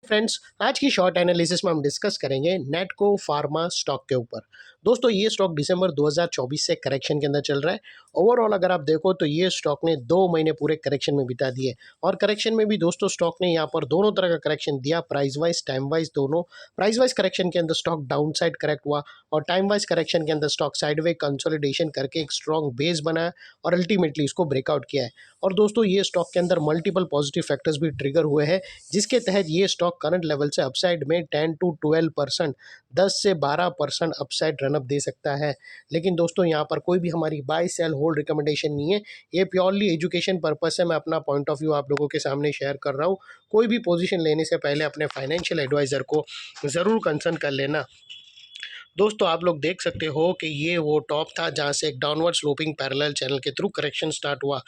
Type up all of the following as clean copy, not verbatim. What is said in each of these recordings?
Friends, आज की short analysis में हम डिस्कस करेंगे नेटको फार्मा स्टॉक के ऊपर। दोस्तों, ये स्टॉक दिसंबर 2024 से करेक्शन के अंदर चल रहा है। ओवरऑल अगर आप देखो तो ये स्टॉक ने 2 महीने पूरे करेक्शन में बिता दिए और करेक्शन में भी दोस्तों स्टॉक ने यहाँ पर दोनों तरह का करेक्शन दिया, प्राइस वाइज, टाइम वाइज दोनों। प्राइस वाइज करेक्शन के अंदर स्टॉक डाउन साइड करेक्ट हुआ और टाइम वाइज करेक्शन के अंदर स्टॉक साइडवे कंसोलिडेशन करके एक स्ट्रॉन्ग बेस बनाया और अल्टीमेटली इसको ब्रेकआउट किया है। और दोस्तों, ये स्टॉक के अंदर मल्टीपल पॉजिटिव फैक्टर्स भी ट्रिगर हुए हैं, जिसके तहत ये स्टॉक करंट लेवल से अपसाइड में 10 टू 12%, 10 से 12% अपसाइड रनअप दे सकता है। लेकिन दोस्तों, यहाँ पर कोई भी हमारी बाय सेल होल्ड रिकमेंडेशन नहीं है, ये प्योरली एजुकेशन पर्पज से मैं अपना पॉइंट ऑफ व्यू आप लोगों के सामने शेयर कर रहा हूँ। कोई भी पोजीशन लेने से पहले अपने फाइनेंशियल एडवाइज़र को ज़रूर कंसल्ट कर लेना। दोस्तों, आप लोग देख सकते हो कि ये वो टॉप था जहाँ से एक डाउनवर्ड स्लोपिंग पैरेलल चैनल के थ्रू करेक्शन स्टार्ट हुआ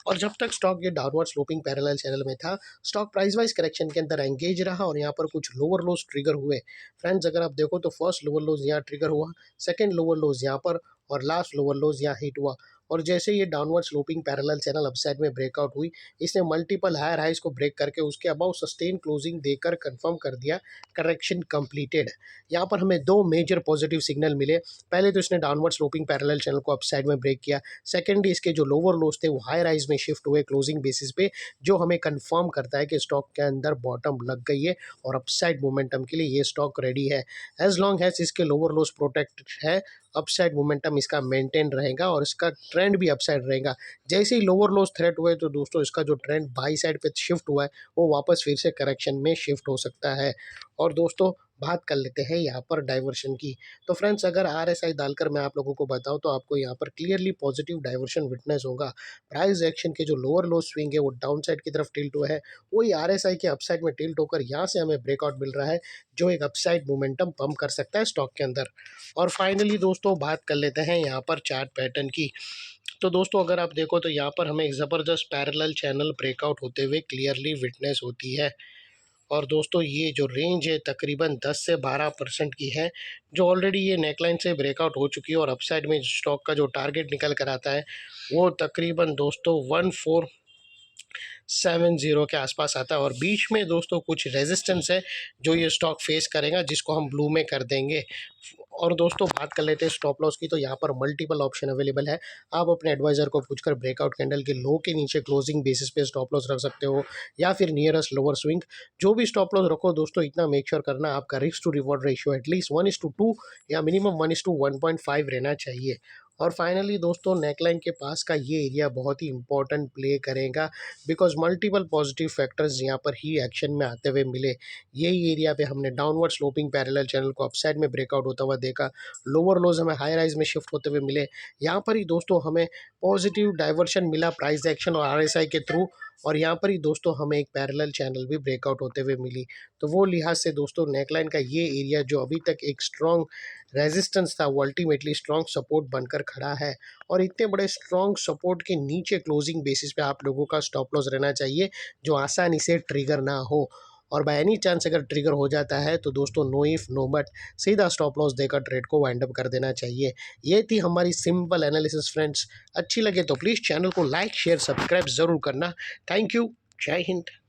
और जब तक स्टॉक ये डाउनवर्ड स्लोपिंग पैरेलल चैनल में था, स्टॉक प्राइस वाइज करेक्शन के अंदर एंगेज रहा और यहाँ पर कुछ लोअर लोज ट्रिगर हुए। फ्रेंड्स, अगर आप देखो तो फर्स्ट लोअर लोज यहाँ ट्रिगर हुआ, सेकेंड लोअर लोज यहाँ पर और लास्ट लोअर लोज यहाँ हिट हुआ। और जैसे ये downward sloping parallel channel upside में ब्रेकआउट हुई, इसने मल्टीपल हायर हाइज को ब्रेक करके उसके अबाउ सस्टेन क्लोजिंग देकर कंफर्म कर दिया करेक्शन कंप्लीटेड। यहाँ पर हमें दो मेजर पॉजिटिव सिग्नल मिले। पहले तो इसने डाउनवर्ड स्लोपिंग पैरेलल चैनल को अपसाइड में ब्रेक किया, सेकेंडली इसके जो लोअर लोज थे वो हाई राइज में शिफ्ट हुए क्लोजिंग बेसिस पे, जो हमें कंफर्म करता है कि स्टॉक के अंदर बॉटम लग गई है और अपसाइड मोमेंटम के लिए ये स्टॉक रेडी है। एज लॉन्ग एज इसके लोअर लोज प्रोटेक्ट है, अपसाइड मोमेंटम इसका मेंटेन रहेगा और इसका ट्रेंड भी अपसाइड रहेगा। जैसे ही लोअर लोज थ्रेट हुए तो दोस्तों इसका जो ट्रेंड बाई साइड पे शिफ्ट हुआ है वो वापस फिर से करेक्शन में शिफ्ट हो सकता है। और दोस्तों, बात कर लेते हैं यहाँ पर डाइवर्शन की। तो फ्रेंड्स, अगर आरएसआई डालकर मैं आप लोगों को बताऊँ तो आपको यहाँ पर क्लियरली पॉजिटिव डाइवर्शन विटनेस होगा। प्राइस एक्शन के जो लोअर लो स्विंग है वो डाउन साइड की तरफ टिल्ट हुआ है, वही आरएसआई के अपसाइड में टिल्ट होकर यहाँ से हमें ब्रेकआउट मिल रहा है, जो एक अपसाइड मोमेंटम पंप कर सकता है स्टॉक के अंदर। और फाइनली दोस्तों, बात कर लेते हैं यहाँ पर चार्ट पैटर्न की। तो दोस्तों, अगर आप देखो तो यहाँ पर हमें एक ज़बरदस्त पैरेलल चैनल ब्रेकआउट होते हुए क्लियरली विटनेस होती है। और दोस्तों, ये जो रेंज है तकरीबन 10 से 12% की है, जो ऑलरेडी ये नेकलाइन से ब्रेकआउट हो चुकी है और अपसाइड में स्टॉक का जो टारगेट निकल कर आता है वो तकरीबन दोस्तों 1470 के आसपास आता है। और बीच में दोस्तों कुछ रेजिस्टेंस है जो ये स्टॉक फेस करेगा, जिसको हम ब्लू में कर देंगे। और दोस्तों, बात कर लेते हैं स्टॉप लॉस की। तो यहाँ पर मल्टीपल ऑप्शन अवेलेबल है, आप अपने एडवाइज़र को पूछकर ब्रेकआउट कैंडल के लो के नीचे क्लोजिंग बेसिस पे स्टॉप लॉस रख सकते हो या फिर नियरेस्ट लोअर स्विंग। जो भी स्टॉप लॉस रखो दोस्तों, इतना मेक श्योर करना आपका risk to reward ratio at least 1:2 या मिनिमम 1:1.5 रहना चाहिए। और फाइनली दोस्तों, नेकलाइन के पास का ये एरिया बहुत ही इंपॉर्टेंट प्ले करेगा, बिकॉज मल्टीपल पॉजिटिव फैक्टर्स यहाँ पर ही एक्शन में आते हुए मिले। यही एरिया पे हमने डाउनवर्ड स्लोपिंग पैरेलल चैनल को अपसाइड में ब्रेकआउट होता हुआ देखा, लोअर लोज हमें हाई राइज में शिफ्ट होते हुए मिले। यहाँ पर ही दोस्तों हमें पॉजिटिव डाइवर्शन मिला प्राइस एक्शन और आरएसआई के थ्रू, और यहाँ पर ही दोस्तों हमें एक पैरेलल चैनल भी ब्रेकआउट होते हुए मिली। तो वो लिहाज से दोस्तों, नेकलाइन का ये एरिया जो अभी तक एक स्ट्रॉन्ग रेजिस्टेंस था वो अल्टीमेटली स्ट्रॉन्ग सपोर्ट बनकर खड़ा है। और इतने बड़े स्ट्रॉन्ग सपोर्ट के नीचे क्लोजिंग बेसिस पे आप लोगों का स्टॉप लॉस रहना चाहिए, जो आसानी से ट्रिगर ना हो। और बाय एनी चांस अगर ट्रिगर हो जाता है तो दोस्तों, नो इफ नो बट, सीधा स्टॉप लॉस देकर ट्रेड को वाइंड अप कर देना चाहिए। ये थी हमारी सिंपल एनालिसिस फ्रेंड्स। अच्छी लगे तो प्लीज़ चैनल को लाइक शेयर सब्सक्राइब ज़रूर करना। Thank you. जय हिंद।